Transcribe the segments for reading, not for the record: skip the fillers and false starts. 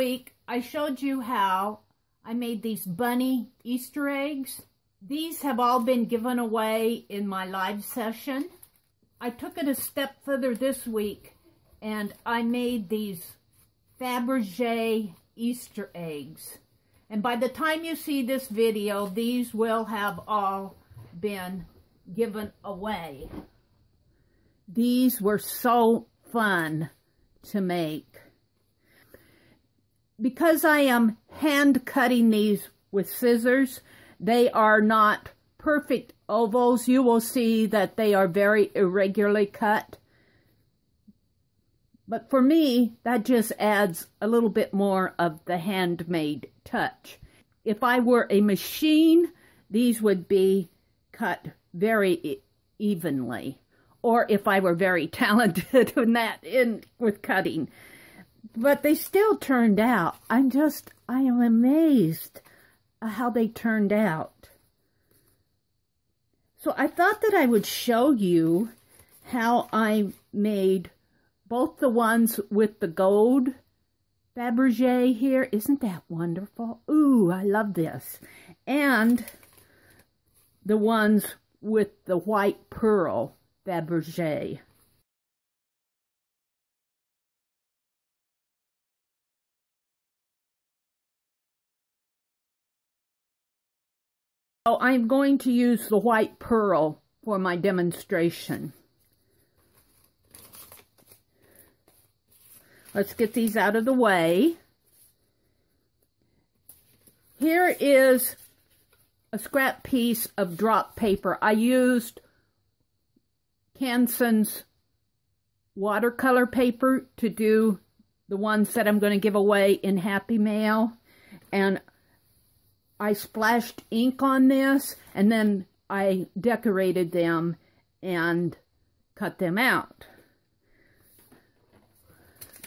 week, I showed you how I made these bunny Easter eggs. These have all been given away in my live session. I took it a step further this week, and I made these Faberge Easter eggs. And by the time you see this video, these will have all been given away. These were so fun to make. Because I am hand cutting these with scissors, they are not perfect ovals. You will see that they are very irregularly cut. But for me, that just adds a little bit more of the handmade touch. If I were a machine, these would be cut very evenly. Or if I were very talented with cutting. But they still turned out. I am amazed at how they turned out. So I thought that I would show you how I made both the ones with the gold Faberge here. Isn't that wonderful? Ooh, I love this. And the ones with the white pearl Faberge. So I'm going to use the white pearl for my demonstration. Let's get these out of the way. Here is a scrap piece of drop paper. I used Canson's watercolor paper to do the ones that I'm going to give away in Happy Mail. And I splashed ink on this, and then I decorated them and cut them out.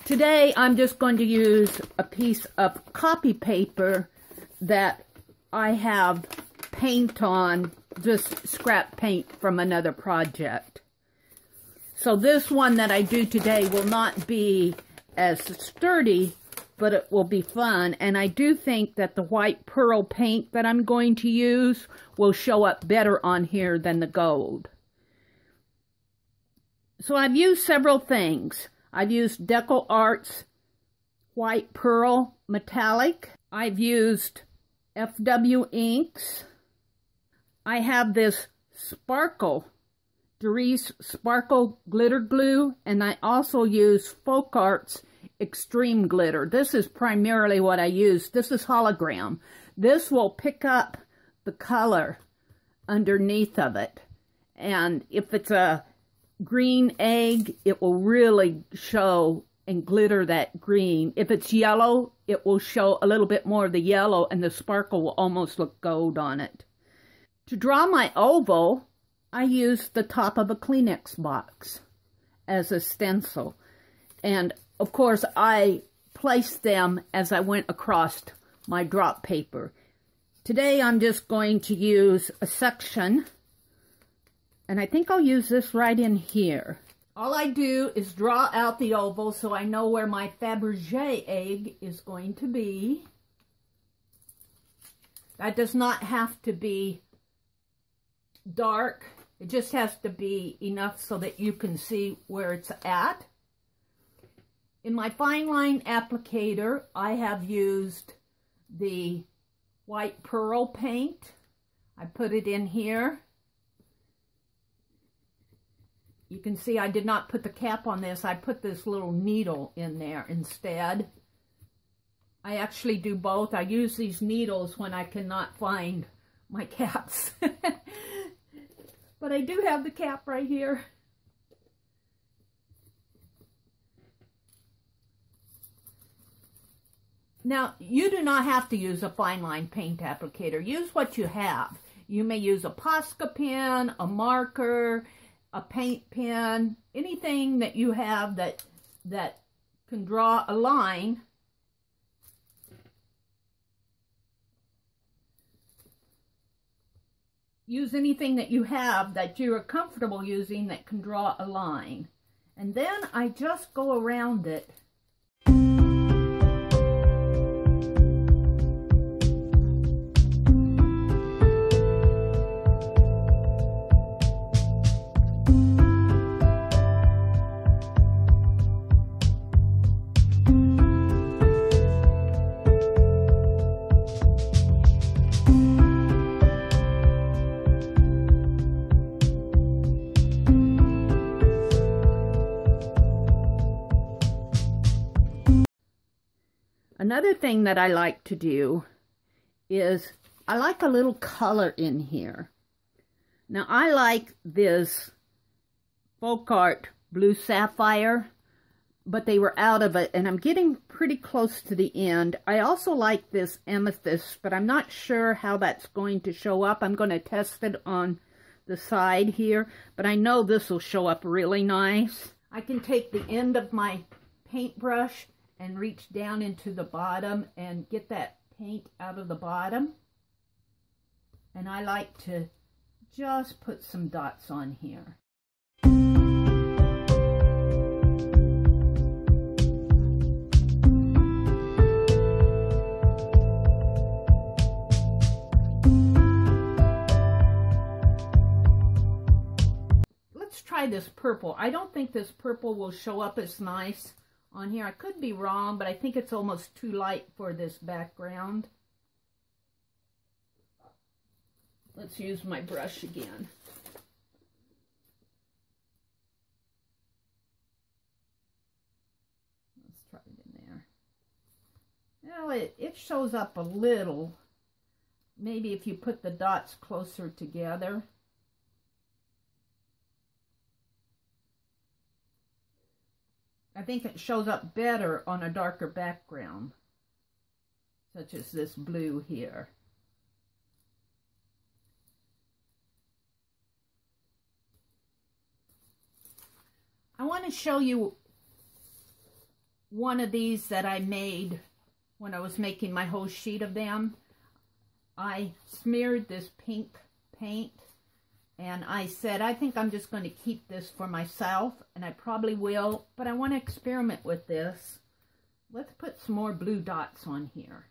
Today, I'm just going to use a piece of copy paper that I have paint on, just scrap paint from another project. So this one that I do today will not be as sturdy, but it will be fun. And I do think that the white pearl paint that I'm going to use will show up better on here than the gold. So I've used several things. I've used Deco Arts White Pearl Metallic. I've used FW inks. I have this Sparkle, Dries Sparkle Glitter Glue, and I also use Folk Arts Extreme Glitter. This is primarily what I use. This is hologram. This will pick up the color underneath of it. And if it's a green egg, it will really show and glitter that green. If it's yellow, it will show a little bit more of the yellow, and the sparkle will almost look gold on it. To draw my oval, I used the top of a Kleenex box as a stencil. And of course, I placed them as I went across my drop paper. Today, I'm just going to use a section, and I think I'll use this right in here. All I do is draw out the oval so I know where my Faberge egg is going to be. That does not have to be dark. It just has to be enough so that you can see where it's at. In my fine line applicator, I have used the white pearl paint. I put it in here. You can see I did not put the cap on this. I put this little needle in there instead. I actually do both. I use these needles when I cannot find my caps. But I do have the cap right here. Now, you do not have to use a fine line paint applicator. Use what you have. You may use a Posca pen, a marker, a paint pen, anything that you have that can draw a line. Use anything that you have that you are comfortable using that can draw a line. And then I just go around it. Another thing that I like to do is I like a little color in here. Now I like this folk art blue sapphire, but they were out of it and I'm getting pretty close to the end. I also like this amethyst, but I'm not sure how that's going to show up. I'm going to test it on the side here, but I know this will show up really nice. I can take the end of my paintbrush and reach down into the bottom and get that paint out of the bottom. And I like to just put some dots on here. Let's try this purple. I don't think this purple will show up as nice on here. I could be wrong, but I think it's almost too light for this background. Let's use my brush again. Let's try it in there. Well, it shows up a little. Maybe if you put the dots closer together. I think it shows up better on a darker background, such as this blue here. I want to show you one of these that I made when I was making my whole sheet of them. I smeared this pink paint and I said, I think I'm just going to keep this for myself, and I probably will, but I want to experiment with this. Let's put some more blue dots on here.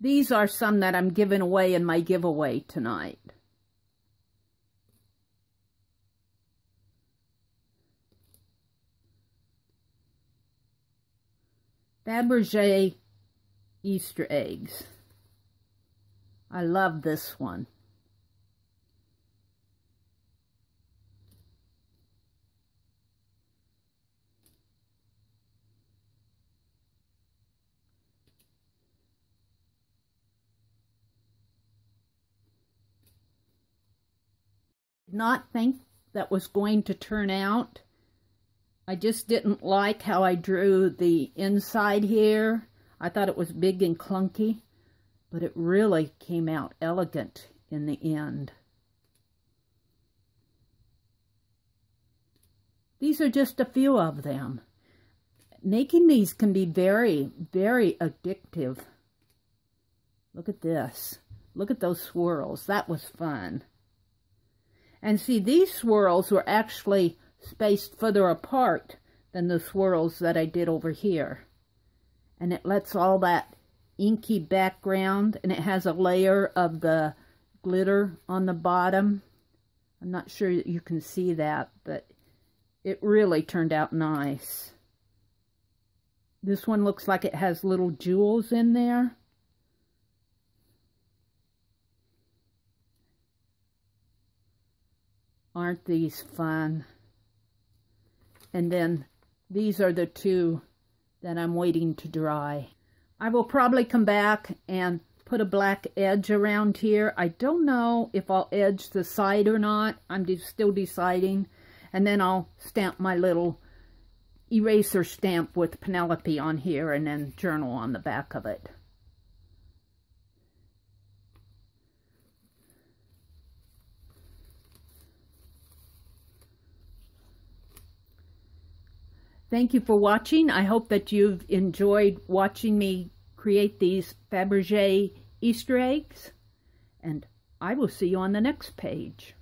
These are some that I'm giving away in my giveaway tonight. Faberge Easter Eggs. I love this one. Not think that was going to turn out. I just didn't like how I drew the inside here. I thought it was big and clunky, but it really came out elegant in the end. These are just a few of them. Making these can be very, very addictive. Look at this. Look at those swirls. That was fun. And see, these swirls were actually spaced further apart than the swirls that I did over here. And it lets all that inky background, and it has a layer of the glitter on the bottom. I'm not sure that you can see that, but it really turned out nice. This one looks like it has little jewels in there. Aren't these fun? And then these are the two that I'm waiting to dry. I will probably come back and put a black edge around here. I don't know if I'll edge the side or not. I'm still deciding. And then I'll stamp my little eraser stamp with Penelope on here and then journal on the back of it. Thank you for watching. I hope that you've enjoyed watching me create these Faberge Easter eggs, and I will see you on the next page.